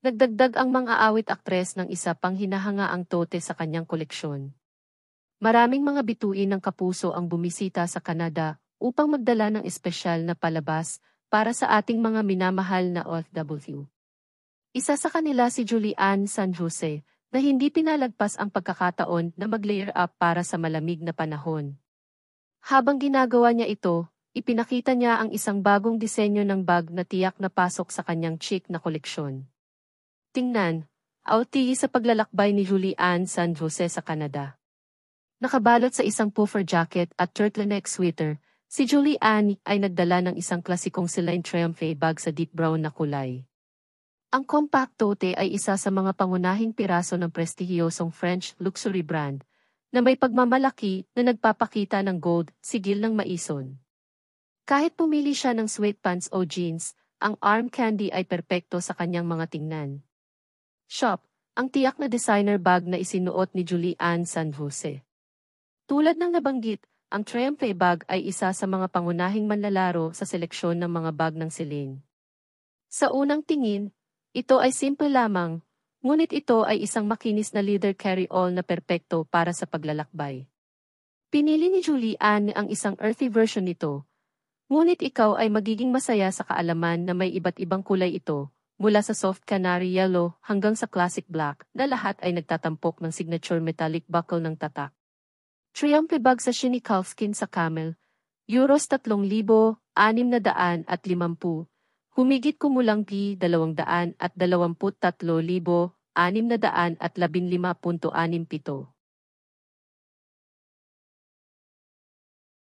Nagdagdag ang mga awit aktres ng isa pang hinahangaang tote sa kanyang koleksyon. Maraming mga bituin ng kapuso ang bumisita sa Canada upang magdala ng espesyal na palabas para sa ating mga minamahal na OFW. Isa sa kanila si Julian San Jose, na hindi pinalagpas ang pagkakataon na mag-layer up para sa malamig na panahon. Habang ginagawa niya ito, ipinakita niya ang isang bagong disenyo ng bag na tiyak na pasok sa kanyang chic na koleksyon. Tingnan, outie sa paglalakbay ni Julian San Jose sa Canada. Nakabalot sa isang puffer jacket at turtleneck sweater, si Julian ay nagdala ng isang klasikong Celine Triomphe bag sa deep brown na kulay. Ang compact tote ay isa sa mga pangunahing piraso ng prestihiyosong French luxury brand, na may pagmamalaki na nagpapakita ng gold, sigil ng maison. Kahit pumili siya ng sweatpants o jeans, ang arm candy ay perpekto sa kanyang mga tingnan. Shop, ang tiyak na designer bag na isinuot ni Julian San Jose. Tulad ng nabanggit, ang Triomphe bag ay isa sa mga pangunahing manlalaro sa seleksyon ng mga bag ng Celine. Sa unang tingin, ito ay simple lamang, ngunit ito ay isang makinis na leather carry-all na perpekto para sa paglalakbay. Pinili ni Julian ang isang earthy version nito, ngunit ikaw ay magiging masaya sa kaalaman na may iba't ibang kulay ito, mula sa soft canary yellow hanggang sa classic black, na lahat ay nagtatampok ng signature metallic buckle ng tatak. Triomphe bag sa shiny calfskin sa camel, Euros 3,650, humigit kumulang P223,615.67.